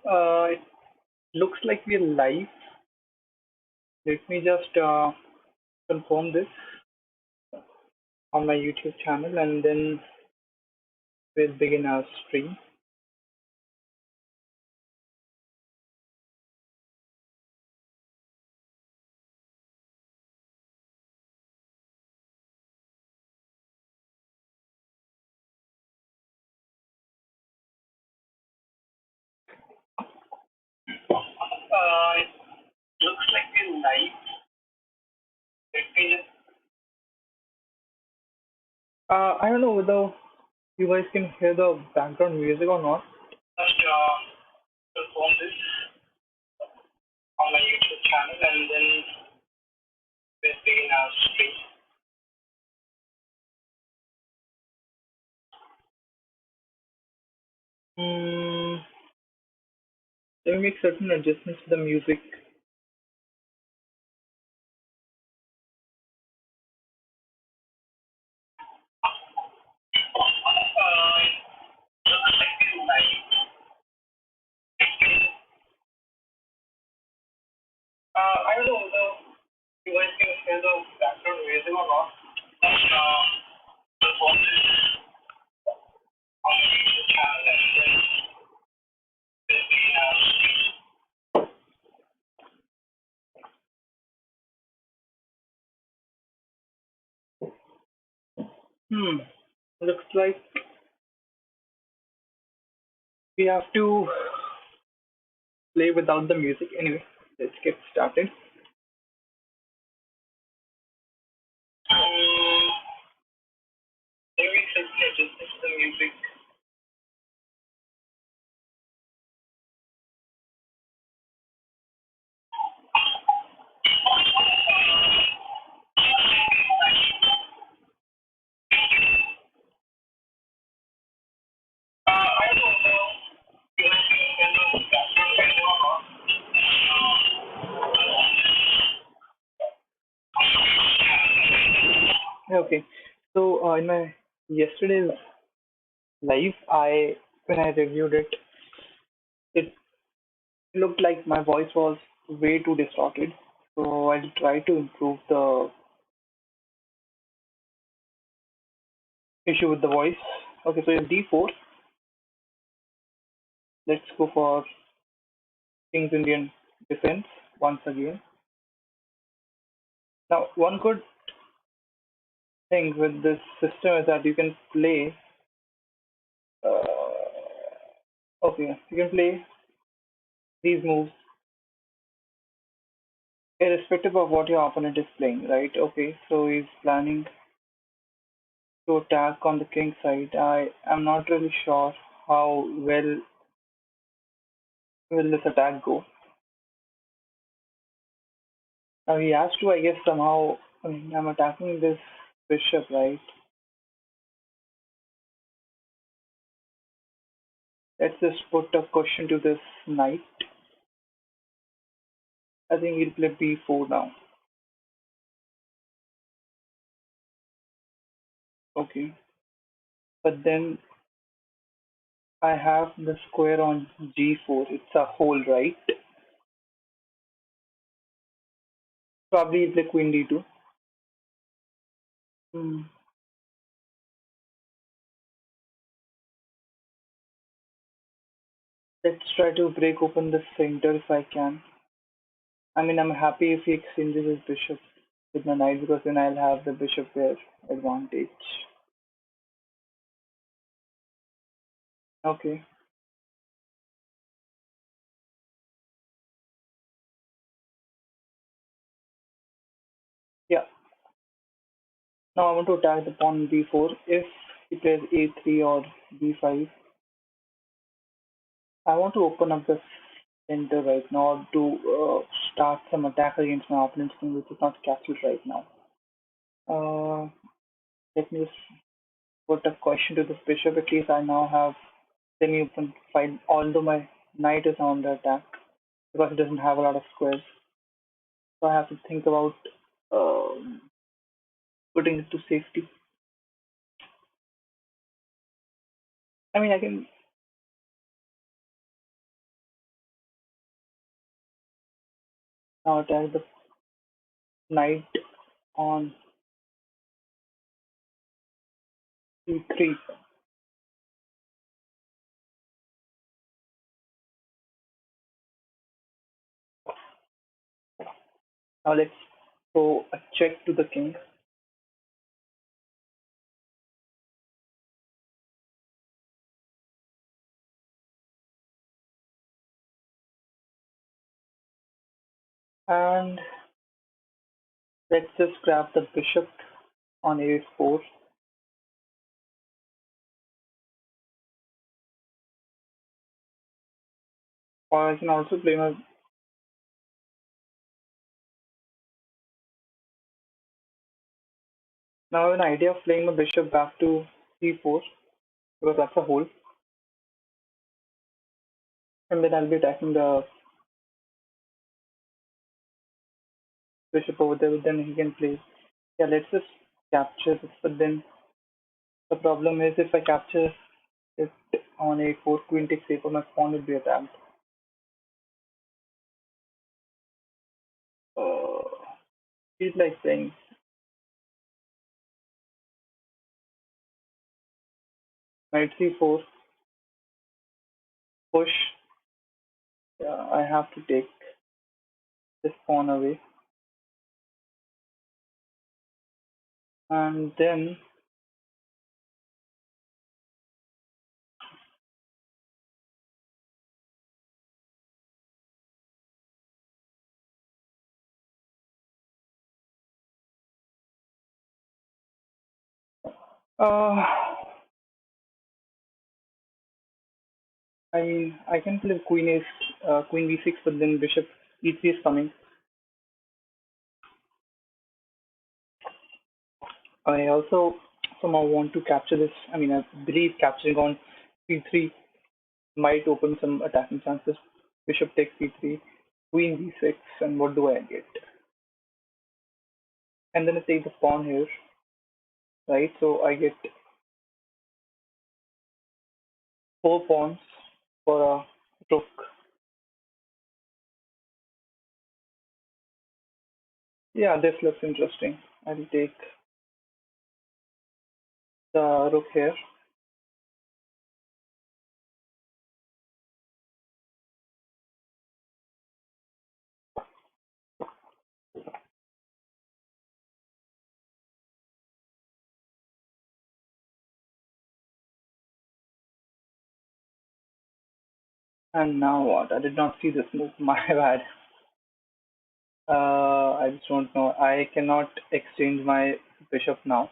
It looks like we're live. Let me just confirm this on my YouTube channel and then we'll begin our stream. It looks like we're live. Let me just, I don't know whether you guys can hear the background music or not. Just confirm this on my YouTube channel and then we'll begin our stream. Hmm, let me make certain adjustments to the music. Looks like we're live. I don't know whether you guys can hear the background music or not. Just confirm this on the YouTube channel and then we'll begin our stream. Looks like we have to play without the music. Anyway, let's get started. Maybe simply adjust the music. I don't know whether you guys can hear the background music or not. Okay, so in my yesterday's live, I when I reviewed it, it looked like my voice was way too distorted. So I'll try to improve the issue with the voice. Okay, so in D4, let's go for King's Indian Defense once again. Now, one good thing with this system is that you can play. Okay, you can play these moves irrespective of what your opponent is playing, right? Okay, so he's planning to attack on the king side. I am not really sure how well will this attack go. Now he has to, I guess, somehow. I mean, I'm attacking this bishop, right? Let's just put a question to this knight. I think he'll play b4 now. Okay, but then I have the square on g4. It's a hole, right? Probably he'll play queen d2. Hmm. Let's try to break open the center if I can. I mean, I'm happy if he exchanges his bishop with my knight because then I'll have the bishop pair advantage. Okay. Yeah. Now I want to attack the pawn b4. If he plays a3 or b5, I want to open up the center right now to start some attack against my opponent's king, which is not castled right now. Uh, Let me just put a question to this bishop. At least I now have semi-open file, although my knight is on the attack because it doesn't have a lot of squares. So I have to think about um, putting it to safety. I mean, I can Now attack the knight on c3. Now let's go a check to the king. And let's just grab the bishop on a4. Or I can also play my now an idea of playing my bishop back to c4 because that's a hole, and then I'll be attacking the bishop over there. But then he can play. Yeah, let's just capture this. But then the problem is if I capture it on a4, queen takes a4, my pawn will be attacked. Uh, He's like saying knight c4, push. Yeah, I have to take this pawn away, and then uh, I mean I can play queen b6, but then bishop e3 is coming. I also somehow want to capture this. I mean, I believe capturing on c3 might open some attacking chances. Bishop takes c3, queen b6, and what do I get? And then I take the pawn here, right? So I get four pawns for a rook. Yeah, this looks interesting. I'll take the rook here. And now what? I did not see this move. My bad. I just don't know. I cannot exchange my bishop now.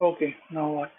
Okay, now what?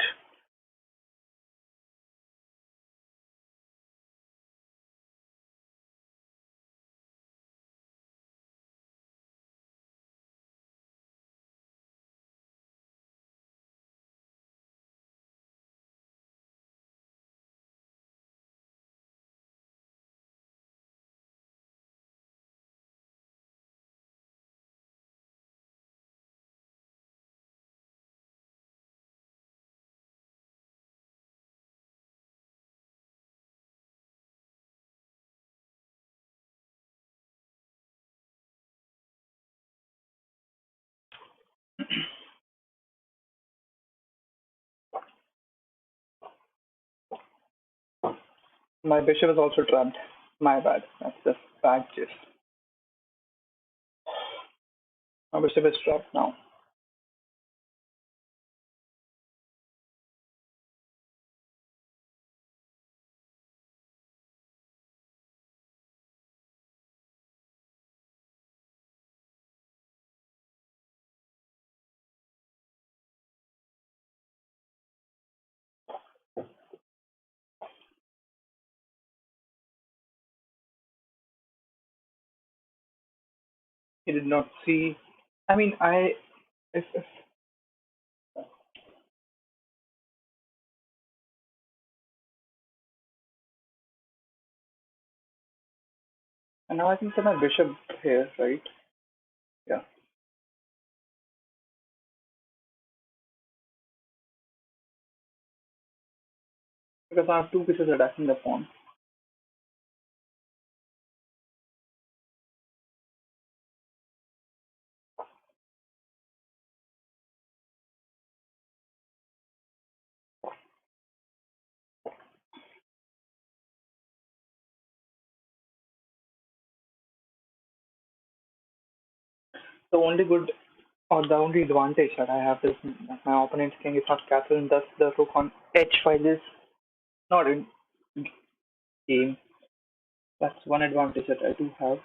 My bishop is also trapped. My bad. That's just bad gist. My bishop is trapped now. He did not see. I mean, I if and now I can set my bishop here, right? Yeah. because I have two pieces attacking the pawn. The only good or the only advantage that I have is that my opponent's king is not castled, and thus the rook on h5 is not in game. That's one advantage that I do have.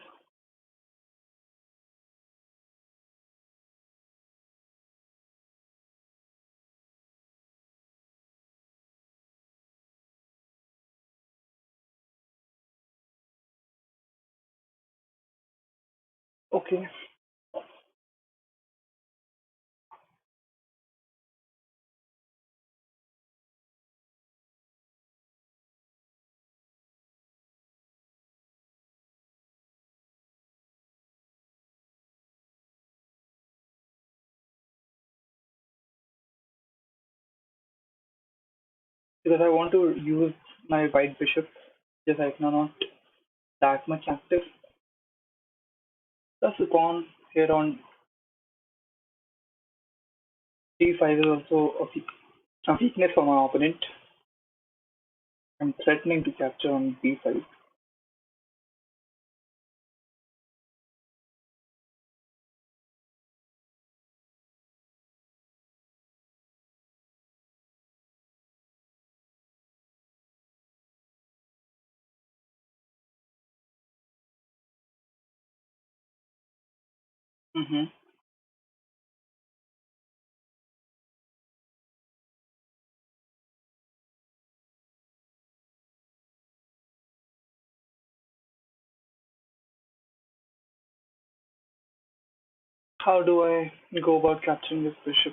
Okay, because I want to use my white bishop, just right now not that much active. Plus the pawn here on d5 is also a weakness for my opponent. I'm threatening to capture on b5. Mm-hmm. How do I go about capturing this bishop,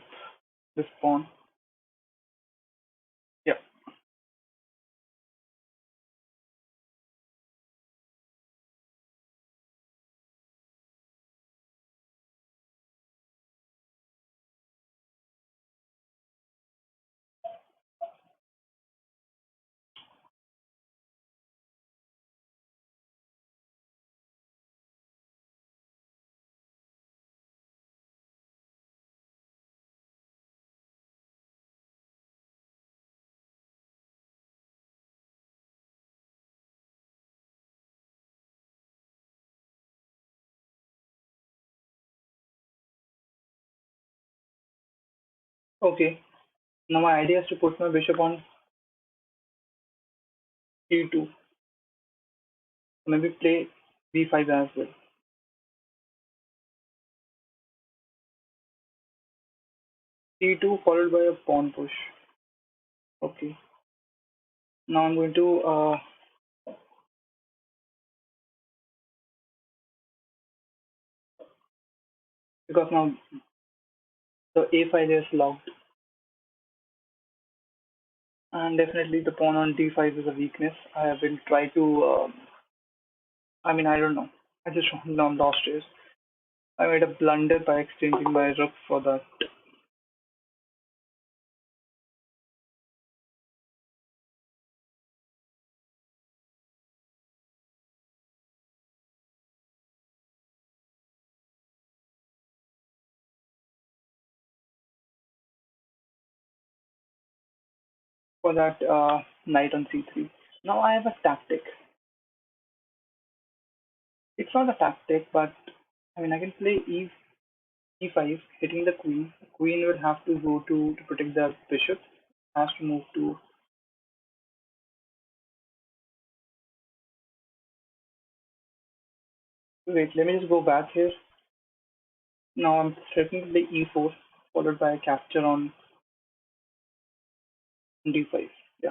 this pawn? Yeah. Okay. Now my idea is to put my bishop on d2. Maybe play b5 as well. d2 followed by a pawn push. Okay. Now I'm going to because now the a file is locked, and definitely the pawn on d5 is a weakness. I have been trying to. I mean, I don't know. I just lost it. I made a blunder by exchanging my rook for that. For that knight on c3. Now I have a tactic. It's not a tactic, but I mean I can play e5, hitting the queen. The queen would have to go to protect the bishop. Has to move to. Wait, let me just go back here. Now I'm threatening to play e4, followed by a capture on d5. Yeah.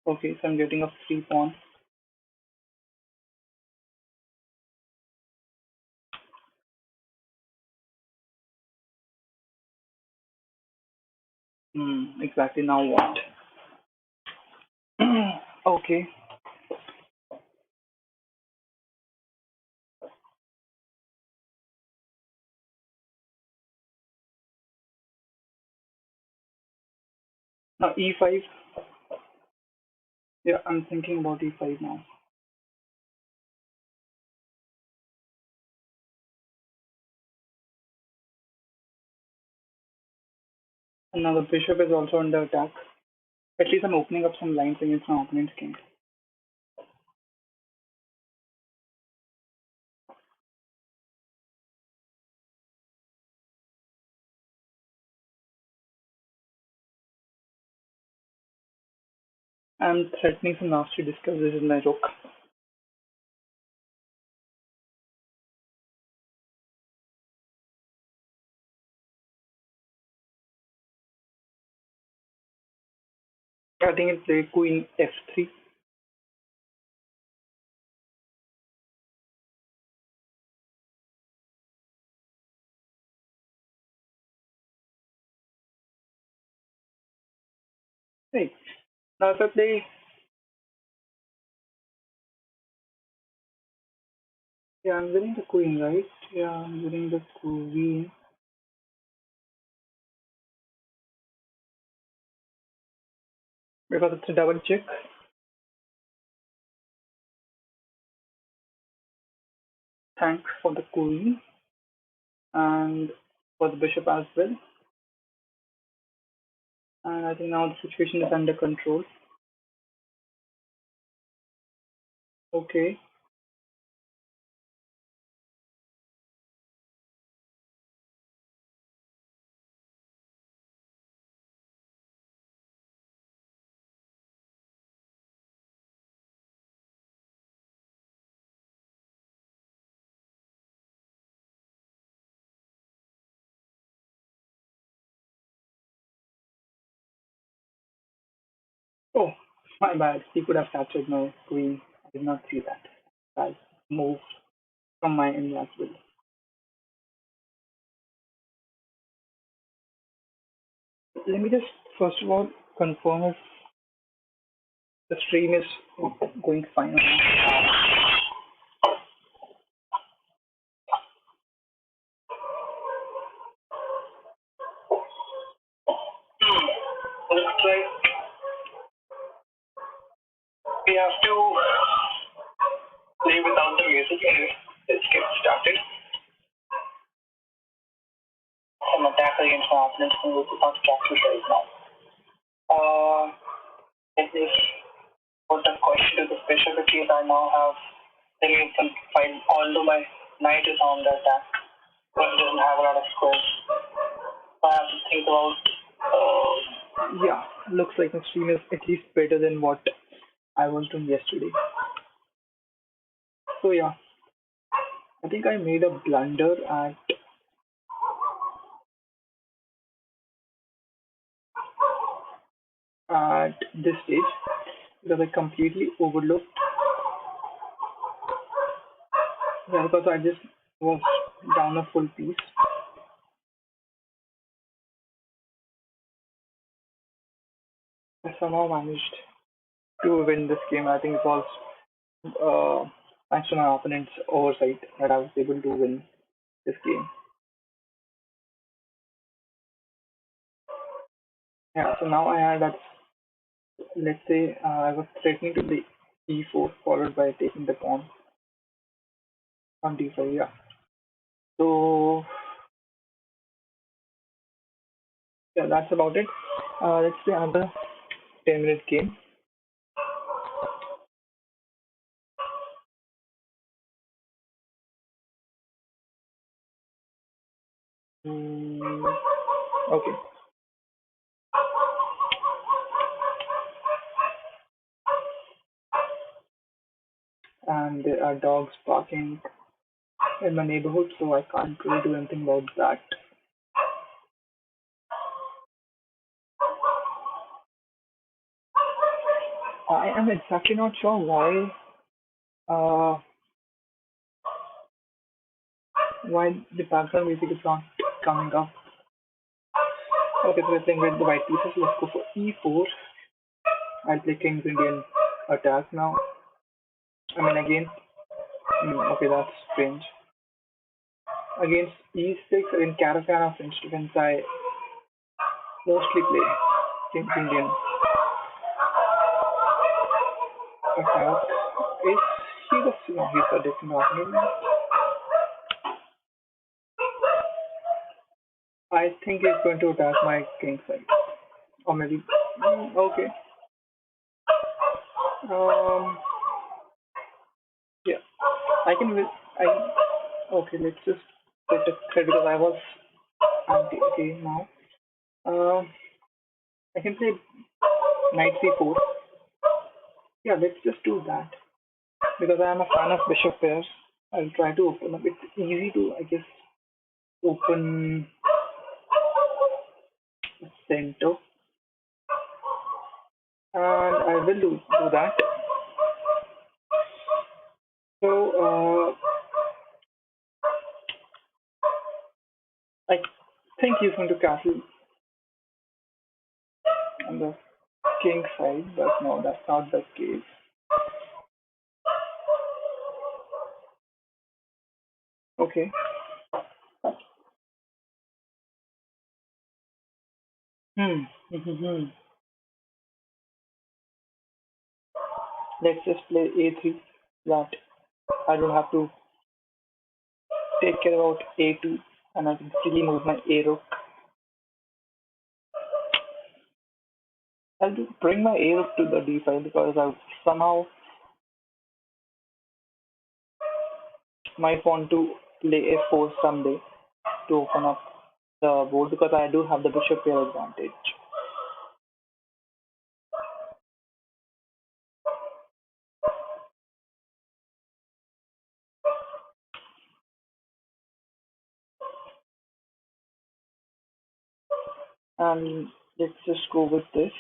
Okay, so I'm getting a free pawn. Exactly. Now what? Okay. E5. Yeah, I'm thinking about E5 now. And now the bishop is also under attack. At least I'm opening up some lines against my opponent's king. I'm threatening some nasty discuss. This is my joke. I think it's play queen f3. Right. Now if I play, yeah, I'm winning the queen, right? Yeah, I'm winning the queen because it's a double check. Thanks for the queen and for the bishop as well. And I think now the situation is under control. Okay. Oh, my bad. He could have captured my queen. I did not see that. I moved from my end as well. Let me just first of all confirm if the stream is going fine or not. Looks like we have to play without the music anyway. Let's get started. Some attack against my opponent's king, which is not captured right now. Let me put a question to the bishop because I now have the open file, although my knight is on the attack, but it doesn't have a lot of squares. So I have to think about. Yeah, looks like my stream is at least better than what I was doing yesterday. So yeah, I think I made a blunder at this stage because I completely overlooked. Yeah, because I just was down a full piece. I somehow managed to win this game. I think it was thanks to my opponent's oversight that I was able to win this game. Yeah, so now I had that, let's say I was threatening to the e4 followed by taking the pawn on d5. Yeah. So yeah, that's about it. Let's play another 10-minute game. Mm, okay. And there are dogs barking in my neighborhood, so I can't really do anything about that. I am exactly not sure uh, why the background music is not coming up. Okay, so we're playing with the white pieces. Let's go for e4. I'll play King's Indian attack now. I mean, again, okay, that's strange. Against e6 in Caravan of Instruments, I mostly play King Indian attack. Is he the no, he's a different opponent. I think he's going to attack my king side. Or maybe okay. Um yeah. I can I okay, let's just put a thread because I was anti okay now. Um I can play knight c4. Yeah, let's just do that. Because I am a fan of bishop pairs. I'll try to open up. It's easy to I guess open center and I will do that. So I think he's going to castle on the king side, but no, that's not the case. Okay. Hmm. Let's just play a3. That I don't have to take care about a2, and I can freely move my a rook. I'll just bring my a rook to the d5 because I somehow might want to play a4 someday to open up the board because I do have the bishop pair advantage. And let's just go with this.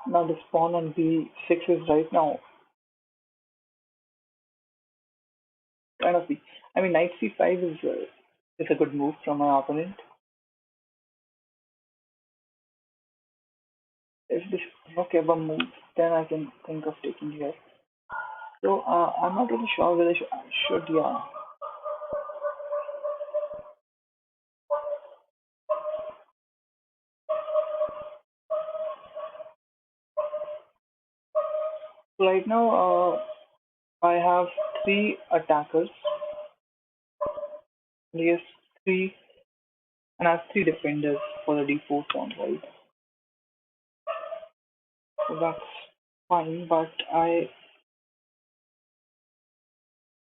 Now this pawn on b6 is right now kind of weak. I mean, knight c5 is a good move from my opponent. If this rook ever moves, then I can think of taking here. So I'm not really sure whether I should, yeah. So right now I have three attackers. Yes, three, and I have three defenders for the d4 pawn, right? So that's fine, but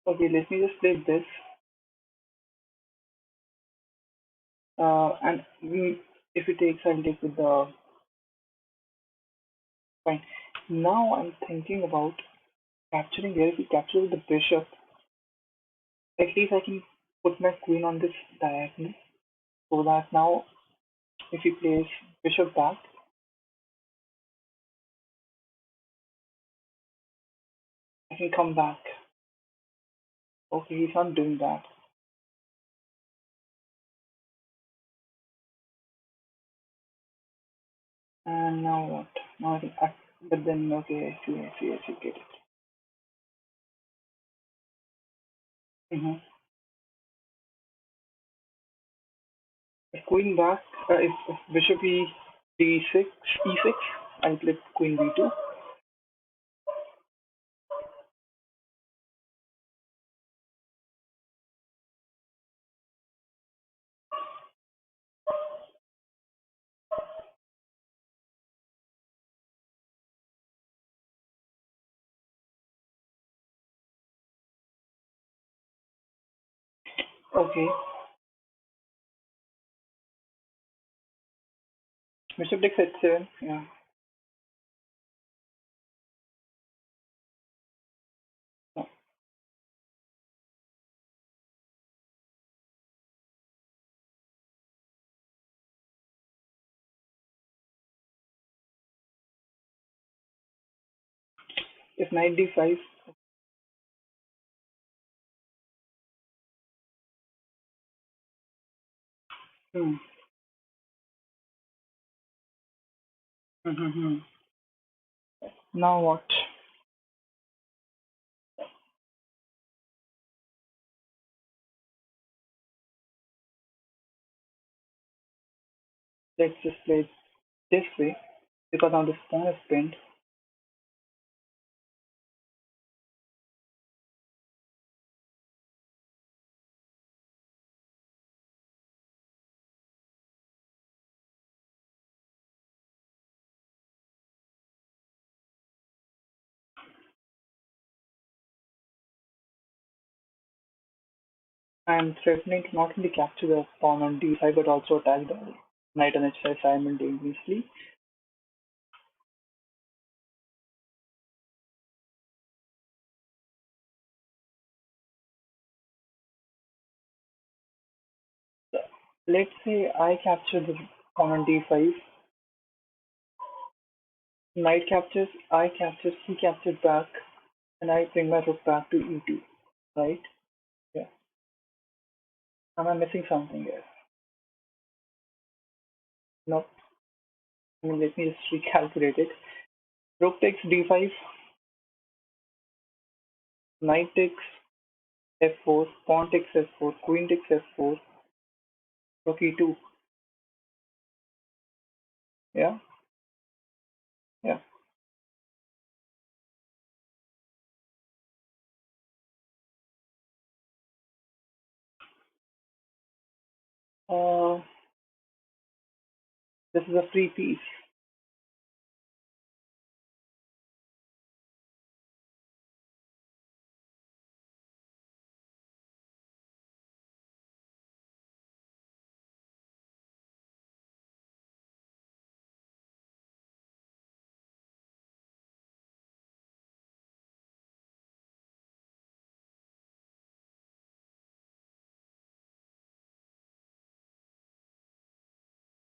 okay, let me just play this. And if it takes, I'll take with the fine. Now I'm thinking about capturing here. If we capture with the bishop, at least I can put my queen on this diagonal so that now if he plays bishop back, I can come back. Okay, he's not doing that. And now what? Now I can but then okay, I see, get it. If queen back, if bishop d6, e6, I play queen b2. Okay, bishop takes h7. Yeah. No. If knight d5, Hmm. Mm-hmm. Now what? Let's just play it this way because now this pawn is pinned. I'm threatening to not only capture the pawn on d5 but also attack the knight on h5 simultaneously. Let's say I capture the pawn on d5, knight captures, I capture, he captures back, and I bring my rook back to e2, right? Yeah. Am I missing something here? No. I mean, let me just recalculate it. Rook takes d5, knight takes f4, pawn takes f4, queen takes f4, rook e2. Yeah, yeah. Uh, this is a free piece.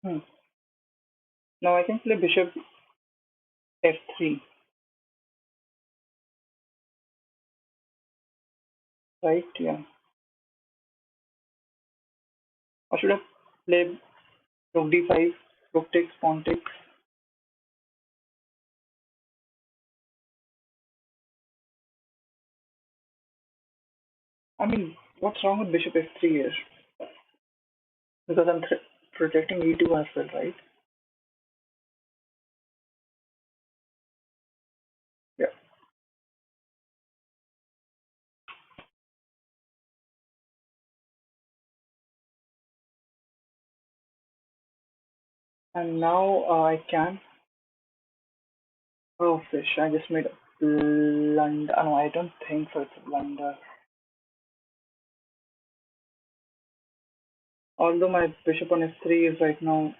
Hmm. Now I can play bishop f3, right? Yeah. Or should I play rook d5, rook takes, pawn takes? I mean, what's wrong with bishop f3 here? Because I'm protecting e2 as well, right? Yeah. And now I can. Oh, fish. I just made a blunder. Oh, no, I don't think so. It's a blunder. Although my bishop on f3 is right now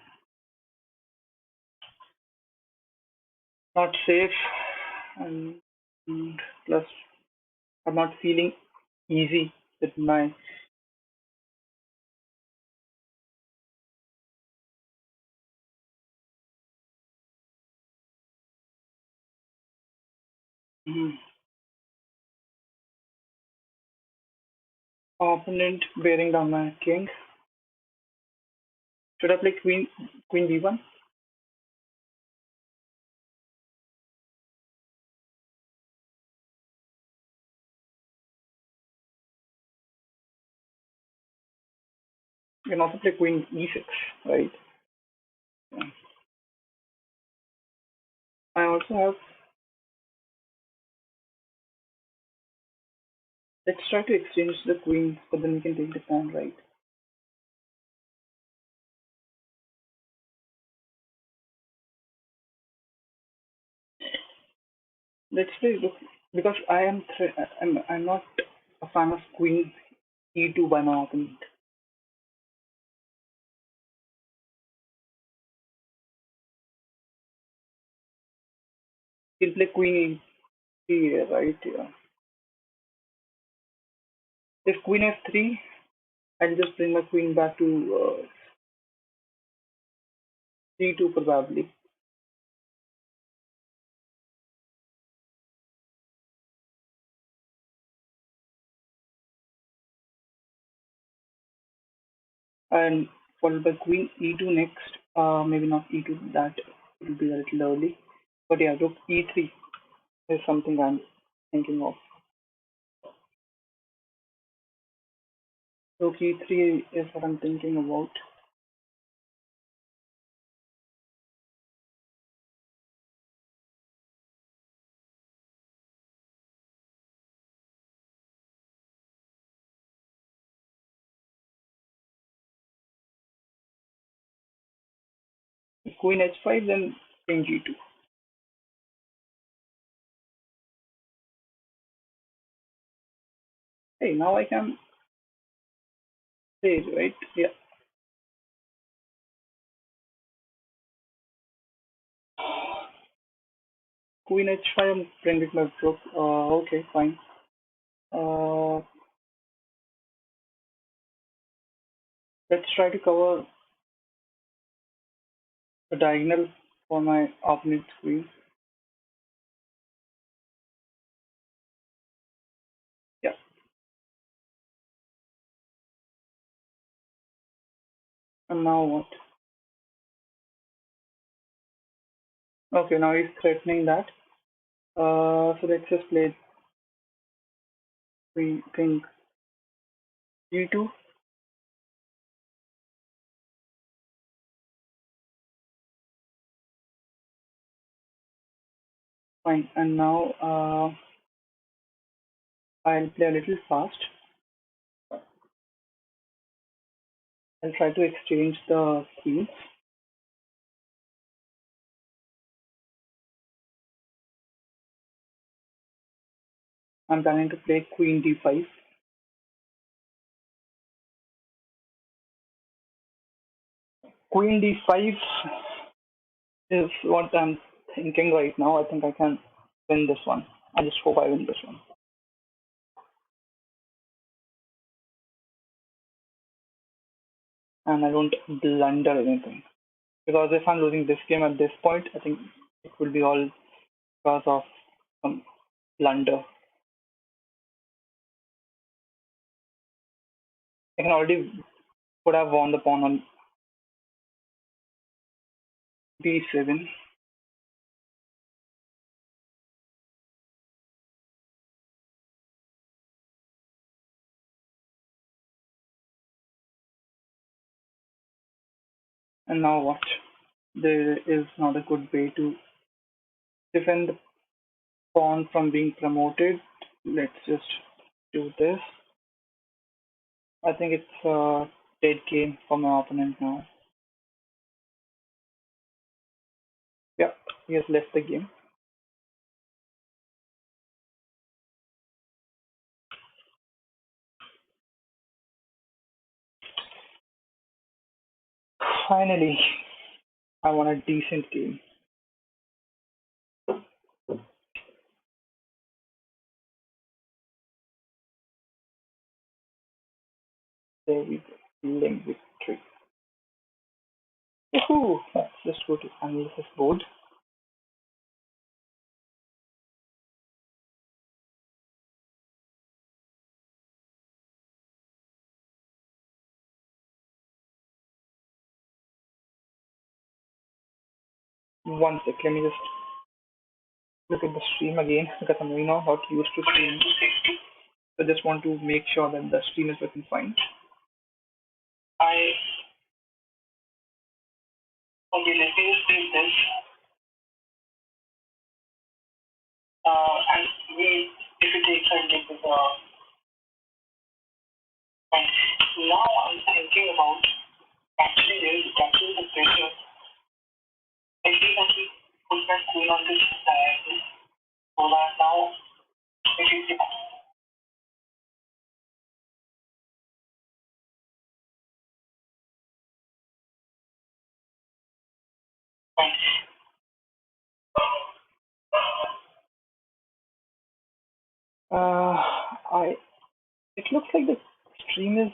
not safe, and, and plus I'm not feeling easy with my. Mhm. Opponent bearing down my king. Should I play queen b1? You can also play queen e6, right? Yeah. I also have. Let's try to exchange the queen, but then we can take the pawn, right? Let's play look because I'm not a fan of queen e2 by my opponent. He'll play queen e3 here, right? Yeah. If queen f3, I'll just bring my queen back to c2 probably. And followed by queen e2 next. Maybe not e2, that will be a little early. But yeah, rook e3 is something I'm thinking of. Rook e3 is what I'm thinking about. Queen h5, then king g2. Hey, now I can play, right? Yeah. Queen h5, I'm playing with my rook. Okay, fine. Uh, let's try to cover a diagonal for my opponent's queen. Yeah. And now what? Okay, now he's threatening that. So let's just play queen, king g2. Fine. And now I'll play a little fast. I'll try to exchange the queens. I'm planning to play queen d5. Queen d5 is what I'm thinking right now. I think I can win this one. I just hope I win this one. And I don't blunder anything. Because if I'm losing this game at this point, I think it will be all because of some blunder. I can already could have won the pawn on b7. And now what? There is not a good way to defend the pawn from being promoted. Let's just do this. I think it's a dead game for my opponent now. Yeah, he has left the game. Finally, I won a decent game. There we go. Limb victory. Woohoo! Let's just go to analysis board. One sec, let me just look at the stream again because I'm really not used to streaming. So I just want to make sure that the stream is working fine. I okay, let me just save this. And we if it takes a little bit now I'm thinking about actually there is actually the pressure. I think I should put my queen on this side so that now it is fine. I it looks like the stream is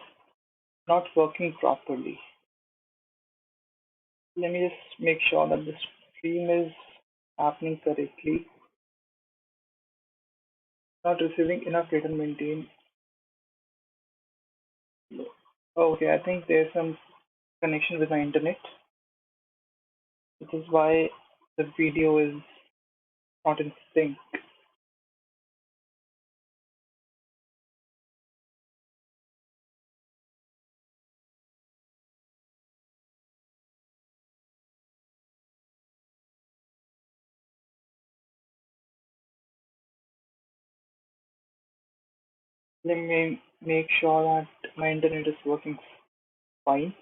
not working properly. Let me just make sure that the stream is happening correctly. Not receiving enough data to maintain. Okay, I think there's some connection with my internet, which is why the video is not in sync. Let me make sure that my internet is working fine.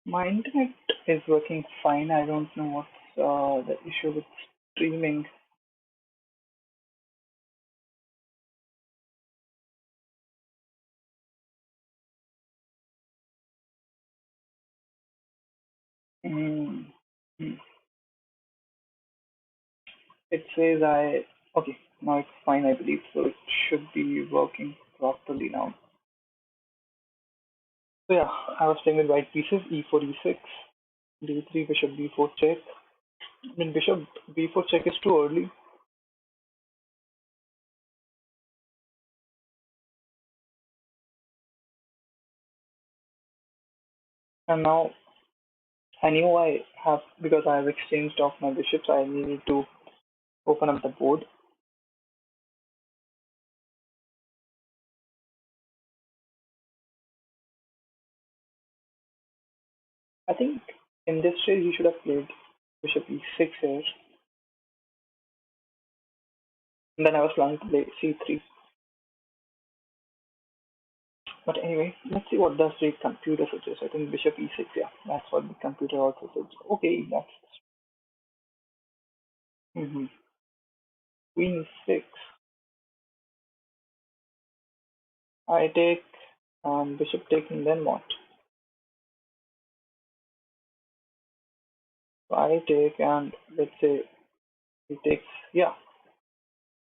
My internet is working fine. I don't know what's the issue with streaming. Mm, mm. It says okay, now it's fine, I believe, so it should be working properly now. So yeah, I was playing with white pieces, e4, e6, d3, bishop b4 check. I mean, bishop b4 check is too early. And now I knew I have, because I have exchanged off my bishops, I needed to open up the board. I think in this stage he should have played bishop e6 here. And then I was planning to play c3. But anyway, let's see what does the computer suggest. I think bishop e6, yeah, that's what the computer also says. Okay, that's queen e6. I take bishop taking, then what? So I take, and let's say he takes, yeah,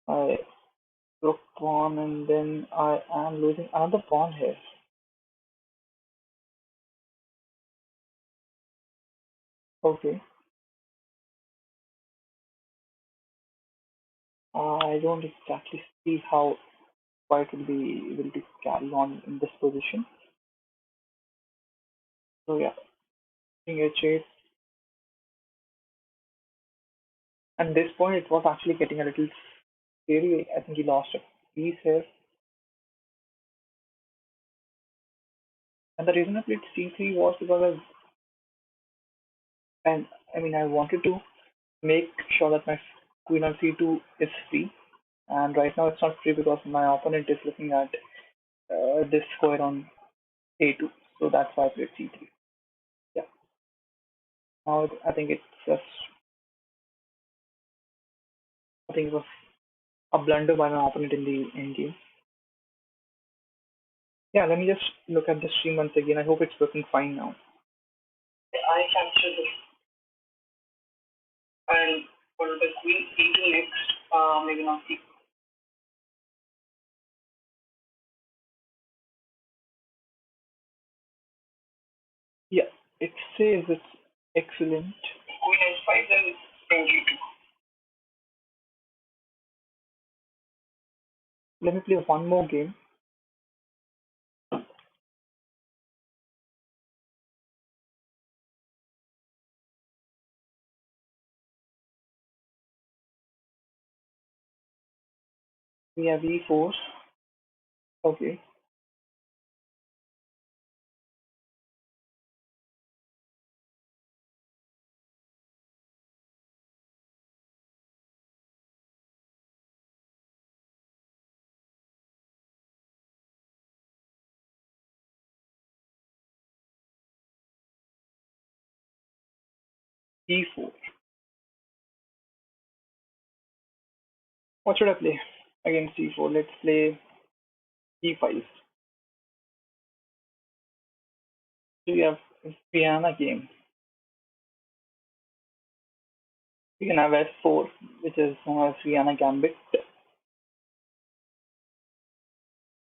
I rook pawn, and then I am losing another pawn here. Okay, I don't exactly see how white will be able to carry on in this position. So yeah, king h8. And this point, it was actually getting a little scary. I think he lost a piece here. And the reason I played c3 was because and I mean, I wanted to make sure that my queen on c2 is free. And right now it's not free because my opponent is looking at this square on a2. So that's why I played c3. Yeah. Now I think it's just, I think it was a blunder by my opponent in the end game. Yeah, let me just look at the stream once again. I hope it's working fine now. I captured this and for the queen e2 next, maybe not c. Yeah, it says it's excellent. Queen h5 then king g2. Let me play one more game. We have e4. Okay. e4. What should I play against e4? Let's play e5. So we have Vienna game. We can have f4, which is known as Vienna Gambit.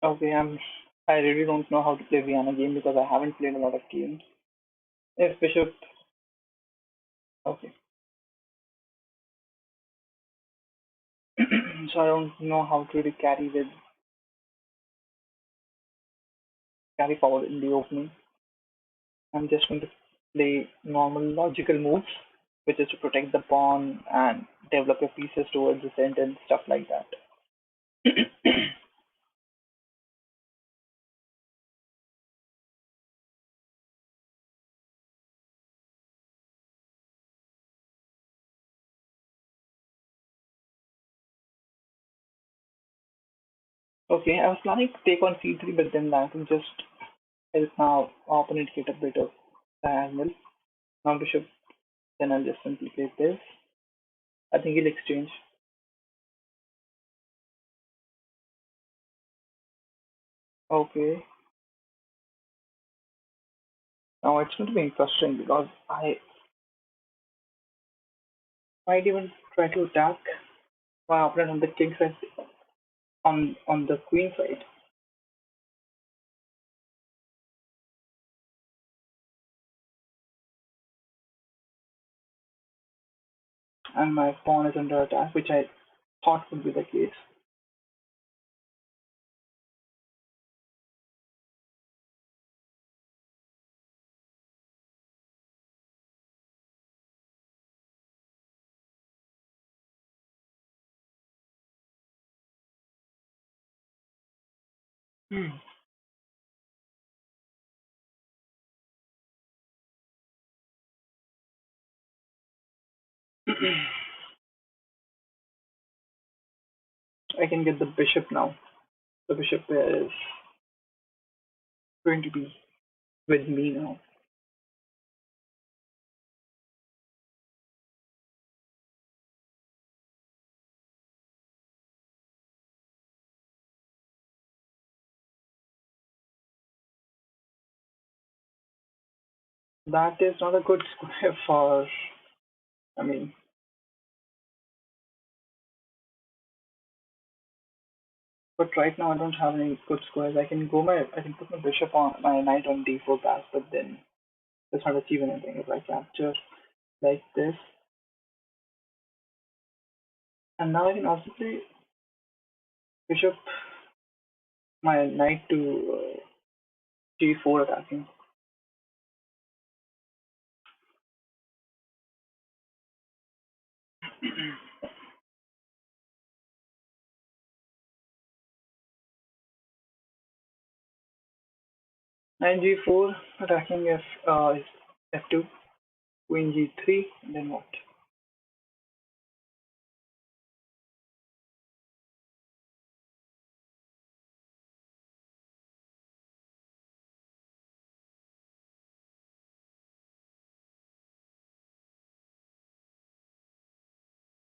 Okay, I really don't know how to play Vienna game because I haven't played a lot of games. If bishop, okay. So I don't know how to really carry forward in the opening. I'm just going to play normal logical moves, which is to protect the pawn and develop your pieces towards the center and stuff like that. Okay, I was planning to take on c3, but then I can just help my opponent get a bit of diagonal. Now bishop, then I'll just simply play this. I think he'll exchange. Okay, now it's going to be interesting because I might even try to attack my opponent on the king side, on the queen side, and my pawn is under attack, which I thought would be the case. Hmm. I can get the bishop now. The bishop is going to be with me now. That is not a good square for, I mean, but right now I don't have any good squares. I can put my bishop on, my knight on d4 pass, but then does not achieve anything. If I capture like this, and now I can also play bishop, my knight to g4 attacking. Knight g4 attacking is f2, queen g3, and then what?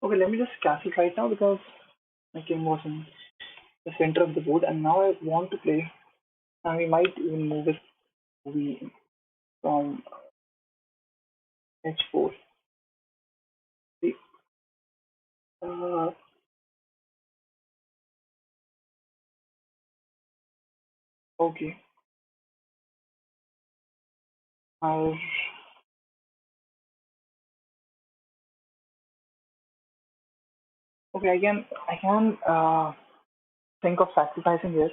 Okay, let me just castle right now because my king was in the center of the board, and now I want to play. And we might even move his queen from h4. See, uh, okay. Uh, okay, I can think of sacrificing this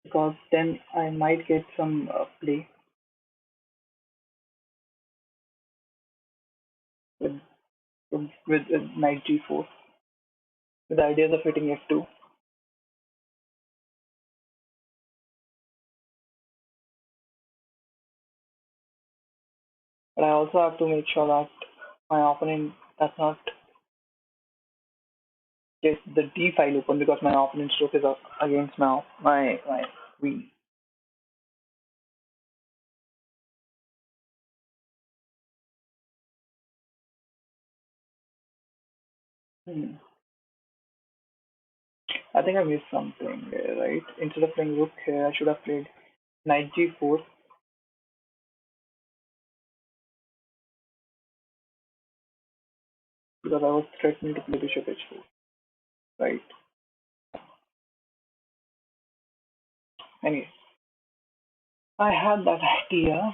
because then I might get some play with with knight g4 with the ideas of hitting f2. But I also have to make sure that my opponent does not get the d file open because my opponent's rook is up against my queen. Hmm. I think I missed something, right? Instead of playing rook here, I should have played knight g4 because I was threatening to play bishop h4, right? Anyway, I had that idea,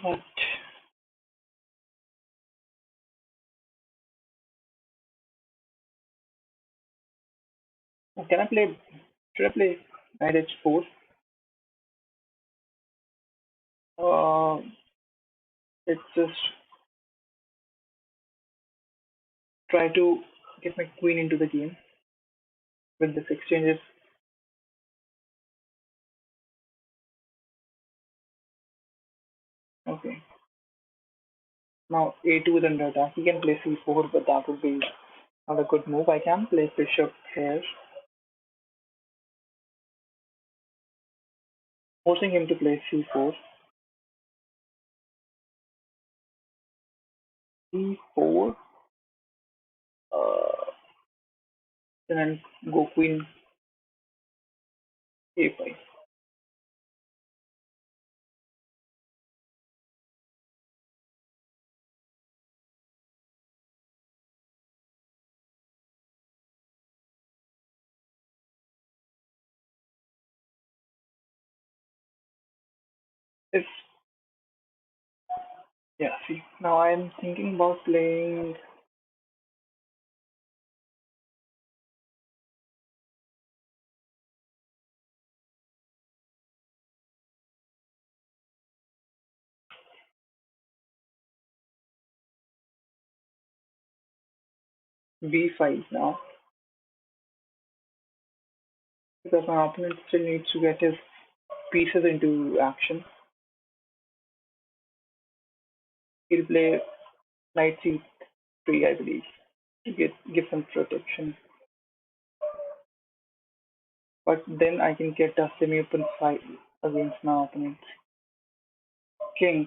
but can I play? Should I play knight h4? Uh, let's just try to get my queen into the game with this exchanges. Okay. Now a2 is under attack. He can play c4, but that would be not a good move. I can play bishop here, forcing him to play c4. c4. Uh, then go queen a5. If yeah, see now I'm thinking about playing b5 now because my opponent still needs to get his pieces into action. He'll play knight c3, I believe, to give some protection. But then I can get a semi-open fight against my opponent. King.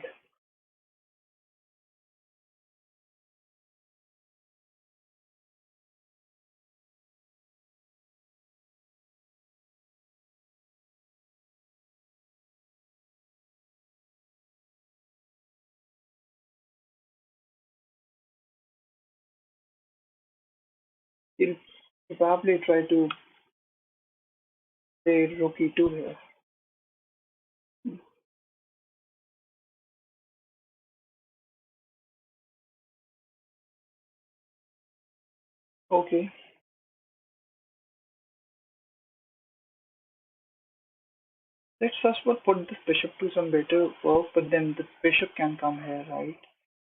He'll probably try to play rook e2 here. Okay, let's first of all put this bishop to some better work, but then the bishop can come here, right?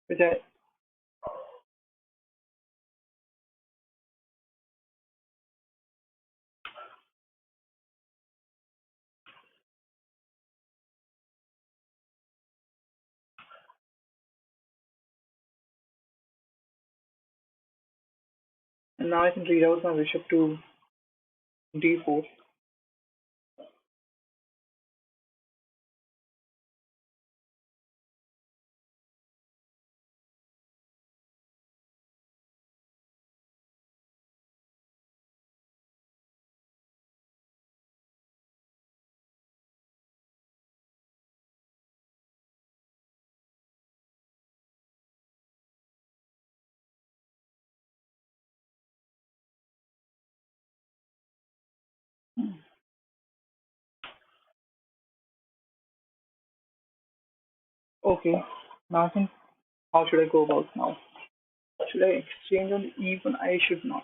Which I and now I can read out my bishop to d4. Okay, now I think how should I go about now? Should I exchange on even? I should not.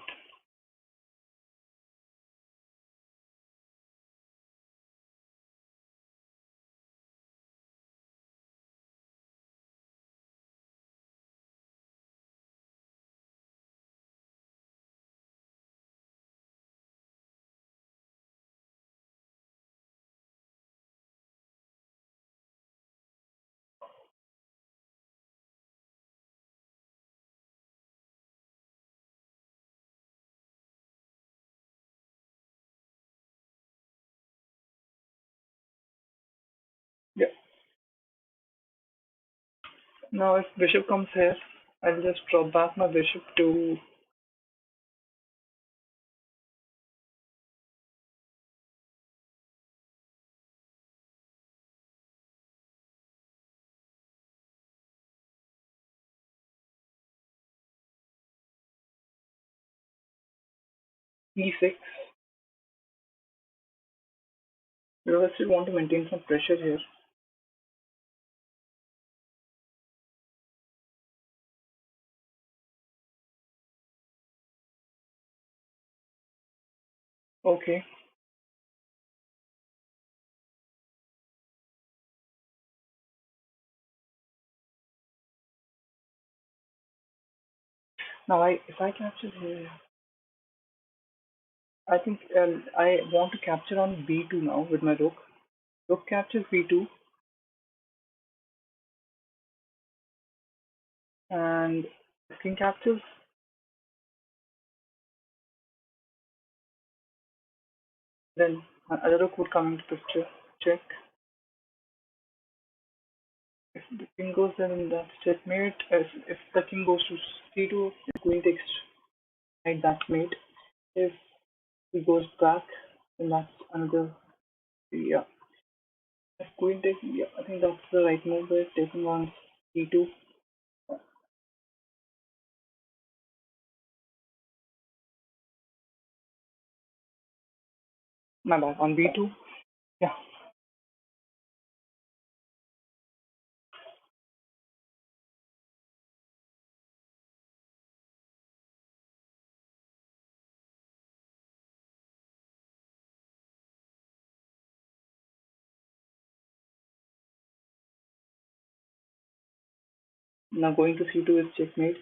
Yeah. Now if bishop comes here, I'll just drop back my bishop to e6. Because I still want to maintain some pressure here. Okay. Now, if I capture here, I think I want to capture on b2 now with my rook. Rook captures b2, and if king captures, then another rook would come into picture. Check. If the king goes, then that's checkmate. If the king goes to c2, the queen takes knight, that's mate. If he goes back, then that's another. Yeah. If queen takes, yeah, I think that's the right move. There, taking on c2. My bad. On b2. Yeah. Now going to c2 is checkmate.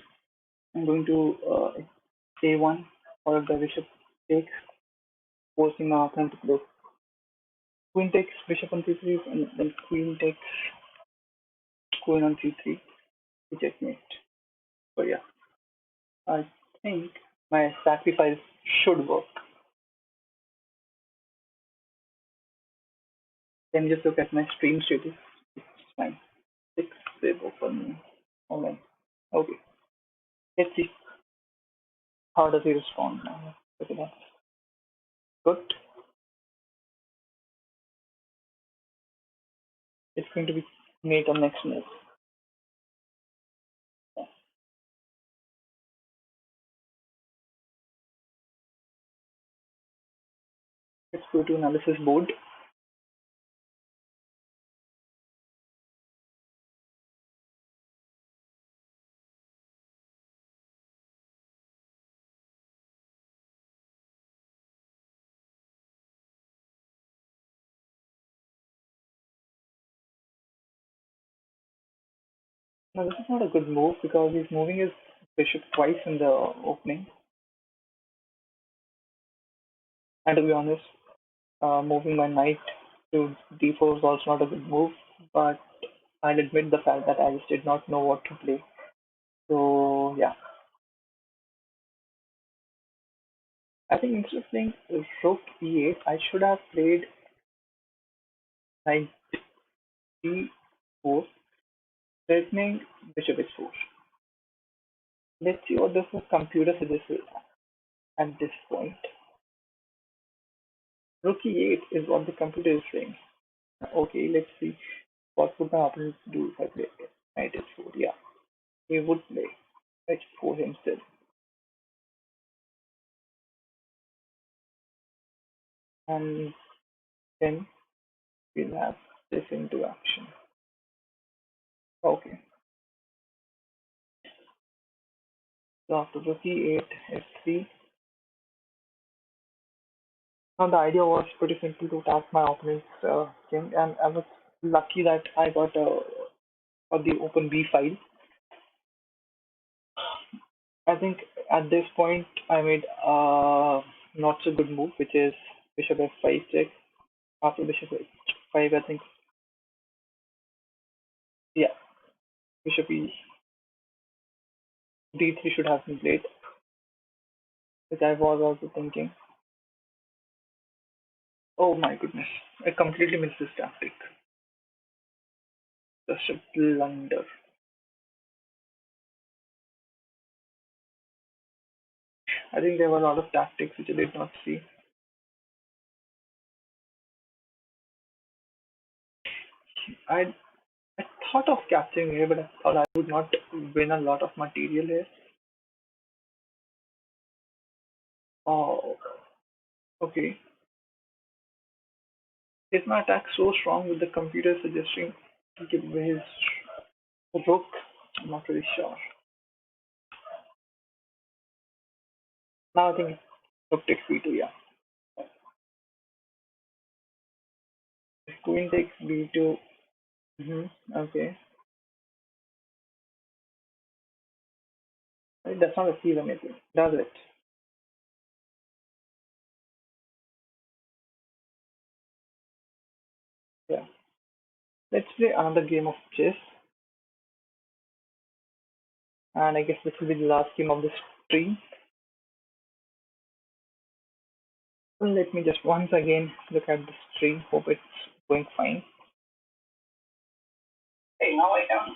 I'm going to a1 or the bishop takes, forcing my opponent to go. Queen takes bishop on c3, and then queen takes queen on c3 to checkmate. So yeah, I think my sacrifice should work. Then just look at my stream status. It's fine. Six they open online. Okay, let's see how does he respond now. Okay, that's good. It's going to be mate on next move. Let's go to analysis board. Now this is not a good move because he's moving his bishop twice in the opening. And to be honest, moving my knight to d4 is also not a good move. But I'll admit the fact that I just did not know what to play. So yeah, I think instead of playing rook e8, I should have played knight d4, threatening bishop h4. Let's see what the computer suggests at this point. Rook e8 is what the computer is saying. Okay, let's see what would my opponent do if I play knight h4. Yeah, he would play h4 himself. And then we'll have this into action. Okay, so after rook e8, f3. Now the idea was pretty simple to attack my opponent's king, and I was lucky that I got the open b file. I think at this point I made a not so good move, which is bishop f5 check. After bishop f5, I think, yeah, bishop e d3 should have been played, which I was also thinking. Oh my goodness, I completely missed this tactic. Just a blunder. I think there were a lot of tactics which I did not see. I I thought of capturing here, but I thought I would not win a lot of material here. Oh, okay. Is my attack so strong with the computer suggesting to give away his rook? I'm not really sure. Now I think rook takes b2, yeah. If queen takes b2, okay. It does not achieve anything, does it? Yeah. Let's play another game of chess, and I guess this will be the last game of this stream. Let me just once again look at the stream. Hope it's going fine. Hey, now I can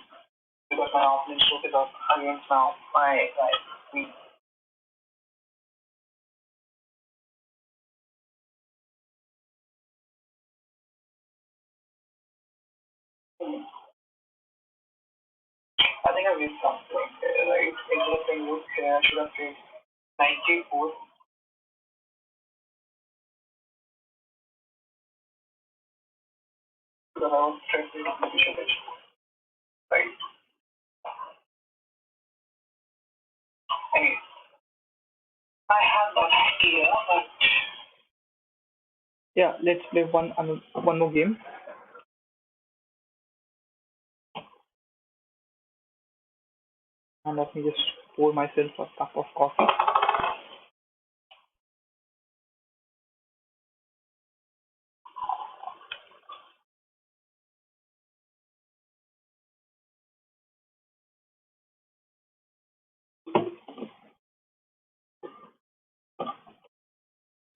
because my opponent took it up against now my queen. I think I missed something, right? Instead of playing rook here, I should have played knight g4 because I was trying to the bishop edge, right? Anyway, I have that idea, but yeah, let's play one more game. And let me just pour myself a cup of coffee.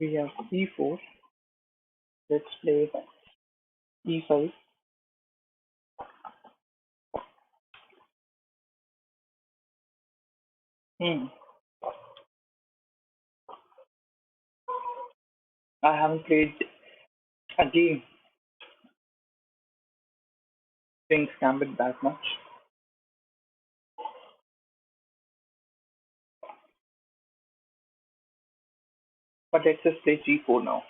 We have e4. Let's play e5. Hmm. I haven't played a game King's Gambit that much. But let's just play g4 now.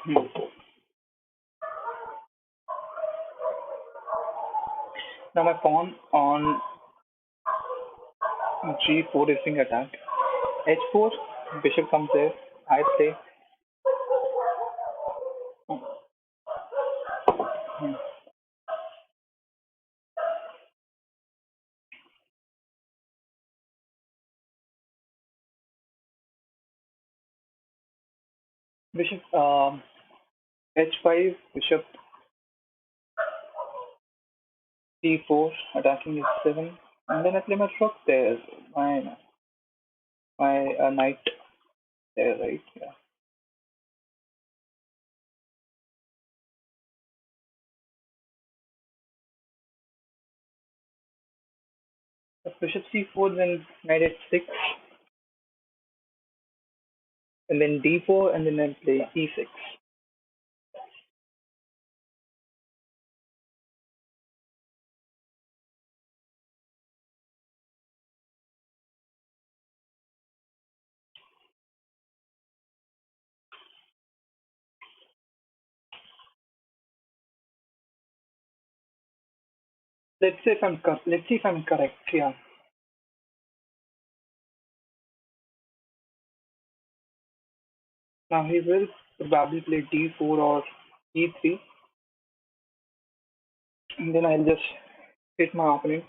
Hmm. Now my pawn on g4 is being attacked. h4, bishop comes there. I play hmm, bishop h5, bishop d4, attacking h7, and then I play my rook there. My knight there, right? Yeah. Bishop c4, then knight h6, and then d4, and then I play e6. Let's see if I'm correct. Yeah. Now he will probably play d4 or e3, and then I'll just hit my opponent.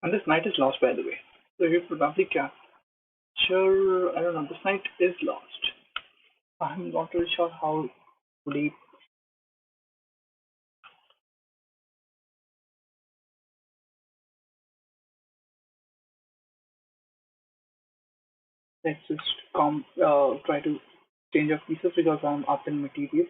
And this knight is lost, by the way. So you probably capture. I don't know. This knight is lost. I'm not really sure how deep. Let's just try to change of pieces because I'm up in material.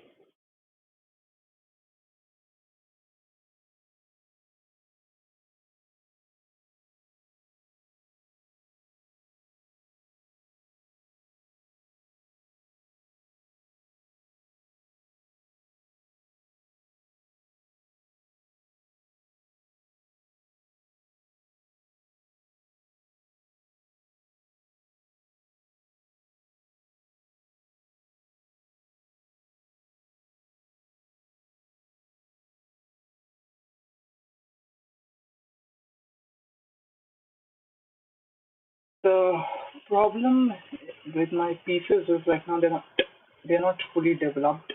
The problem with my pieces is right now they're not fully developed.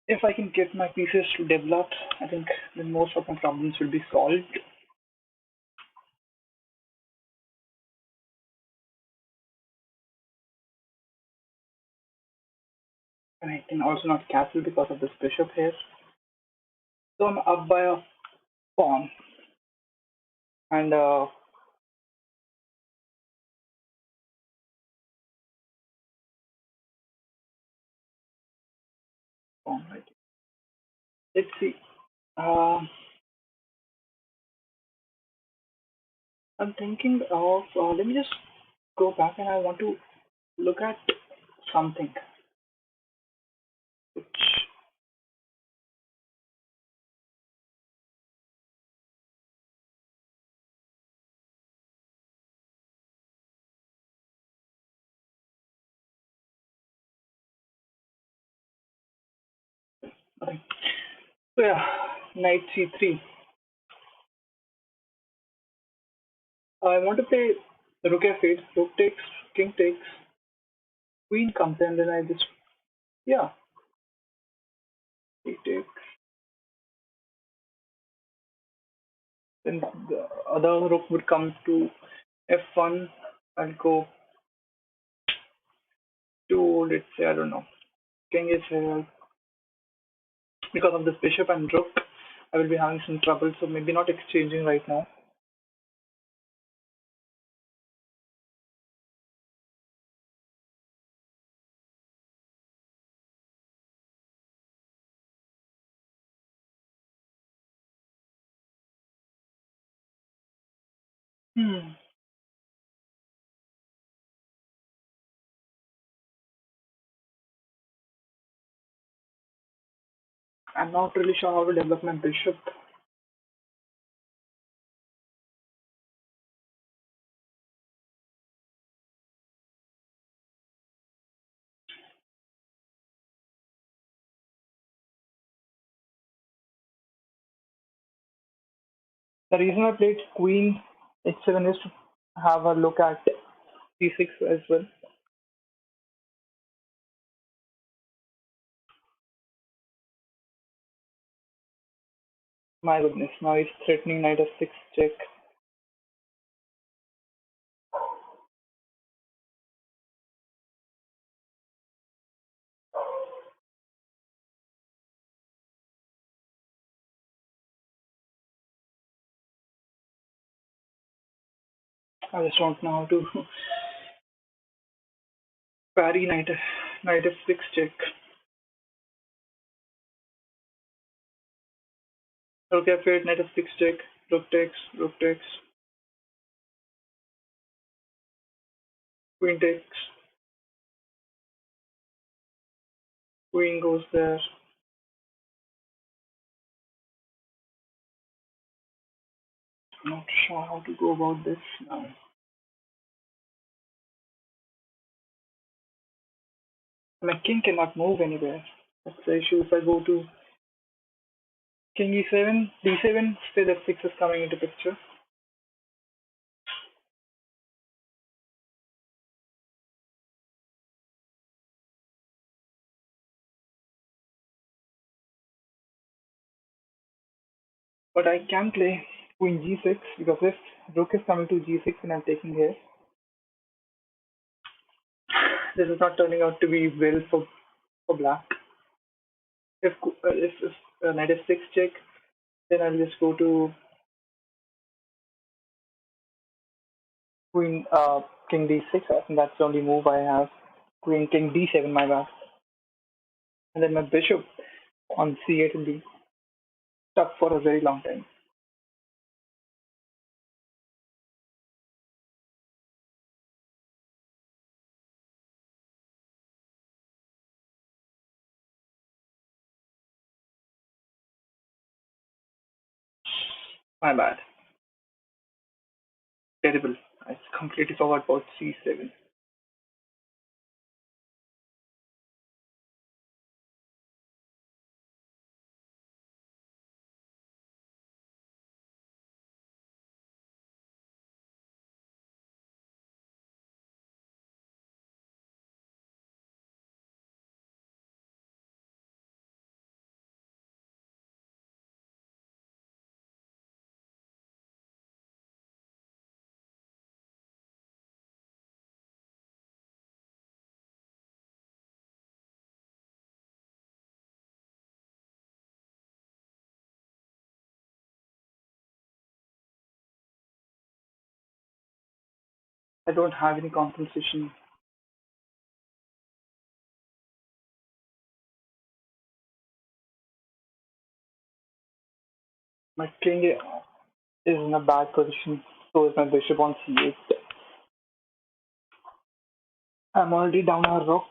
If I can get my pieces to develop, I think then most of my problems will be solved. And I can also not castle because of this bishop here. So I'm up by a pawn. And pawn right. Let's see. Uh, I'm thinking of let me just go back and I want to look at something which okay. So yeah, knight c3. I want to play rook f8, rook takes, king takes, queen comes in, then I just yeah, he takes. Then the other rook would come to f1. I'll go to, let's say, I don't know, king is here. Because of this bishop and rook, I will be having some trouble, so maybe not exchanging right now. Hmm. I'm not really sure how to develop my bishop. The reason I played queen h7 is to have a look at c6 as well. My goodness, now he's threatening knight f6 check. I just don't know how to parry knight f6 check. Rook f8, knight f6 check, rook takes, queen takes, queen goes there. I'm not sure how to go about this now. My king cannot move anywhere. That's the issue. If I go to king e7, d7, still f6 is coming into picture. But I can play queen g6 because if rook is coming to g6 and I'm taking here, this is not turning out to be well for black. If knight f6 check, then I'll just go to queen king d6. I think that's the only move I have. Queen king d7, my bad. And then my bishop on c8 will be stuck for a very long time. My bad. Terrible. I completely forgot about c7. I don't have any compensation. My king is in a bad position. So is my bishop on c8. I'm already down a rook.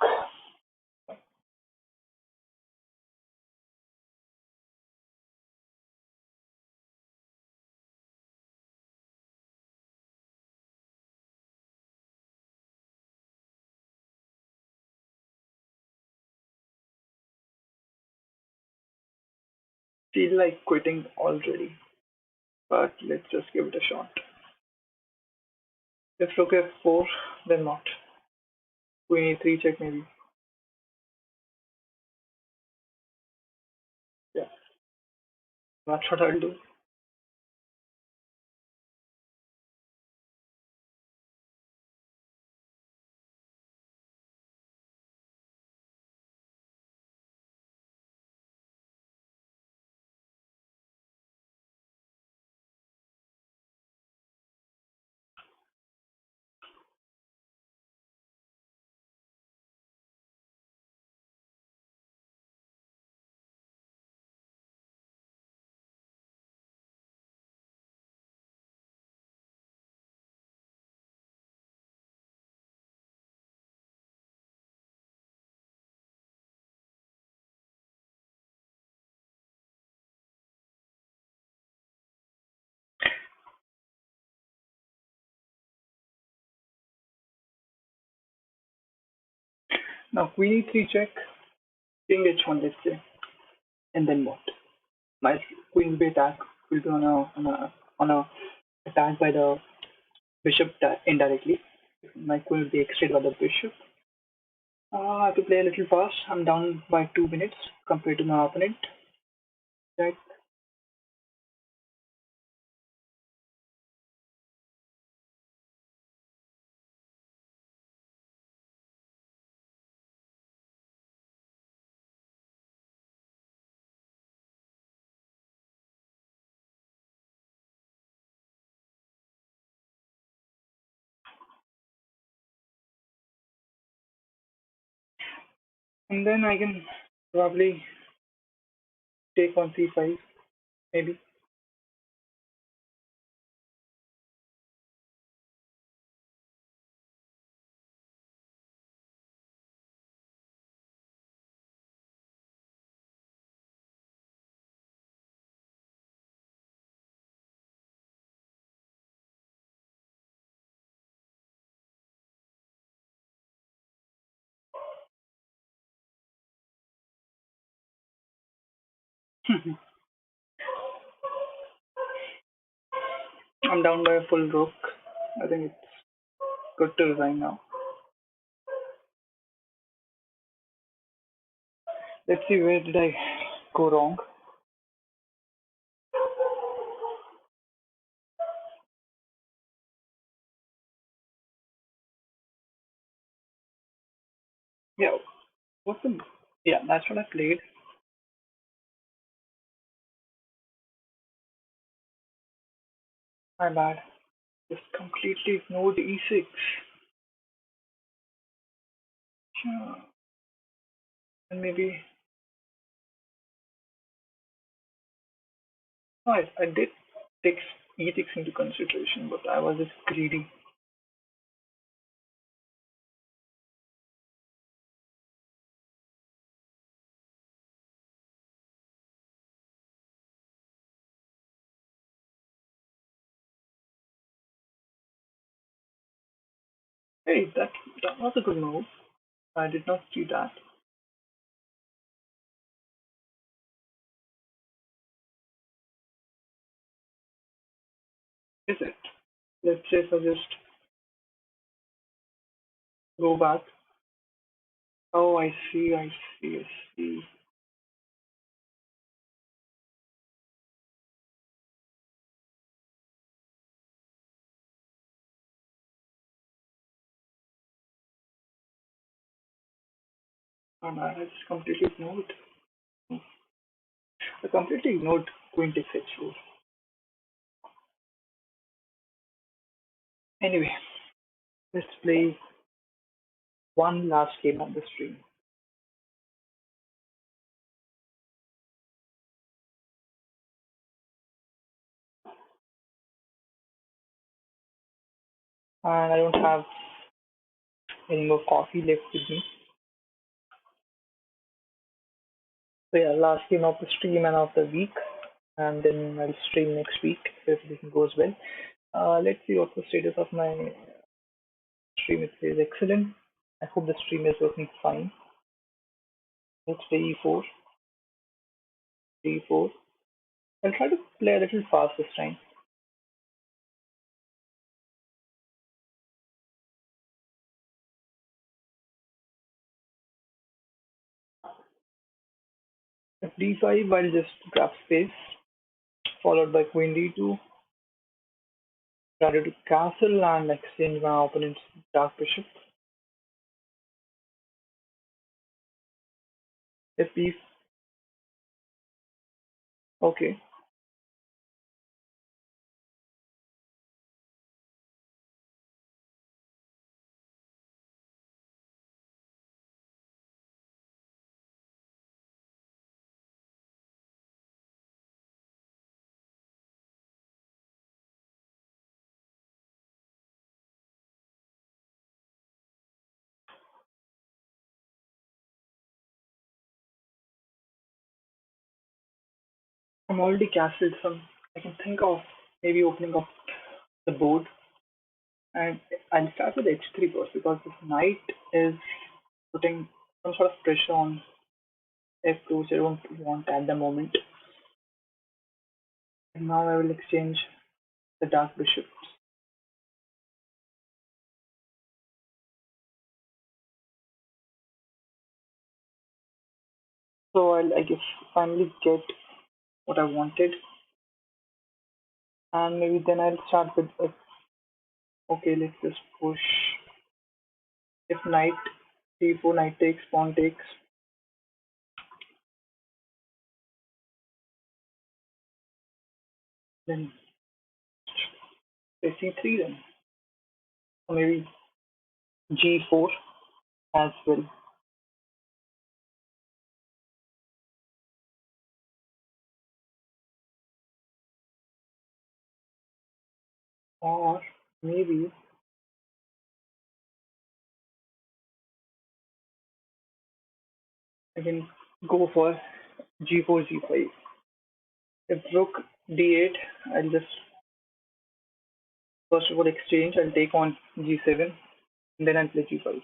Feel like quitting already, but let's just give it a shot. If rook f4, then not. Queen e3 check maybe. Yeah, that's what I'll do. Now queen e3 check, king h1 let's say, and then what? My queen will be attack will be on a attack by the bishop indirectly. My queen will be extracted by the bishop. I have to play a little fast. I'm down by 2 minutes compared to my opponent. Right. And then I can probably take on c5, maybe. I'm down by a full rook. I think it's good to resign now. Let's see where did I go wrong. Yeah, what's the yeah, that's what I played. My bad. Just completely ignored e6. Yeah. And maybe no, I did take e6 into consideration, but I was just greedy. Hey, that was a good move. I did not see that. Is it? Let's say if I just go back. Oh, I see. Oh man, I just completely ignored. I completely ignored Queen takes h4. Anyway, Let's play one last game on the stream. And I don't have any more coffee left with me. So yeah, last game of the stream and of the week. And then I'll stream next week if everything goes well. Let's see what's the status of my stream. It says excellent. I hope the stream is working fine. Let's play e4, d4. I'll try to play a little fast this time. If d5, I'll just grab space, followed by queen d2, try to castle and exchange my opponent's dark bishop. If b, okay. I'm already castled some. I can think of maybe opening up the board, and I'll start with h3 first because this knight is putting some sort of pressure on f2, which I don't want at the moment. And now I will exchange the dark bishop. So I guess finally get what I wanted, and maybe then I'll start with okay. Let's just push. If knight d4, knight takes, pawn takes, then c3 then, or maybe g4 as well, or maybe I can go for g4, g5. If rook d8, I'll just first of all exchange. I'll take on g7, and then I'll play g5.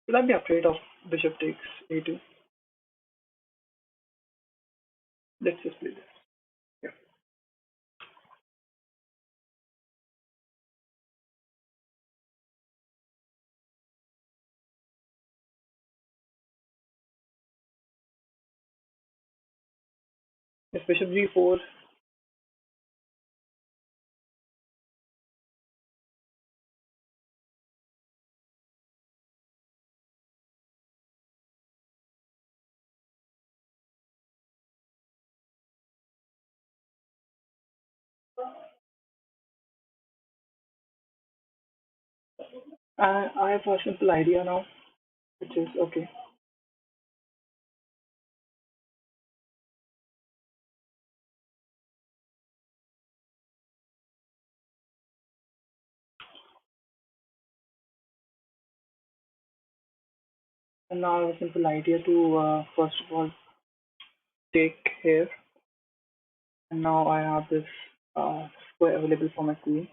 Will I be afraid of bishop takes a2? Let's just play this. Yeah. If bishop g4, I have a simple idea now, which is okay. And now I have a simple idea to first of all take here, and now I have this square available for my queen.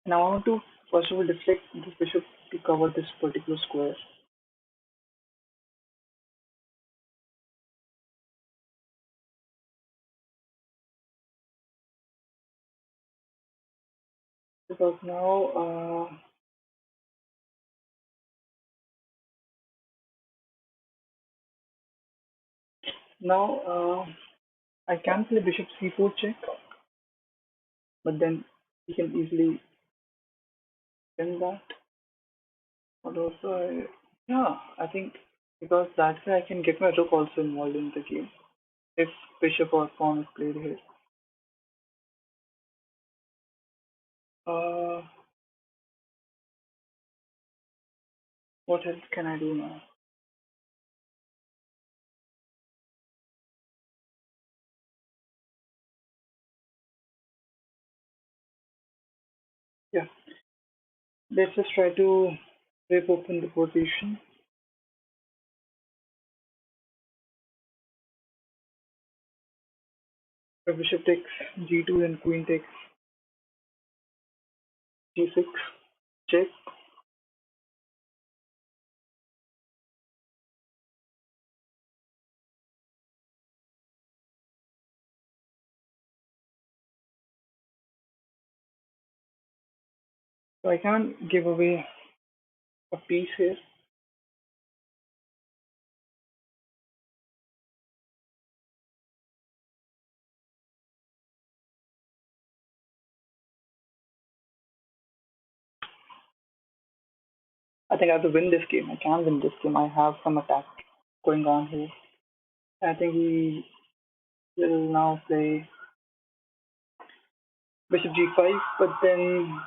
Now I want to first of all deflect this bishop to cover this particular square. Because now Now, I can play bishop c4 check, but then he can easily win that. But also, yeah, I think because that way I can get my rook also involved in the game if bishop or pawn is played here. Uh, what else can I do now? Yeah, let's just try to rip open the position. The bishop takes g2, then queen takes g6, check. So I can't give away a piece here. I think I have to win this game. I can win this game. I have some attack going on here. I think he will now play bishop g5, but then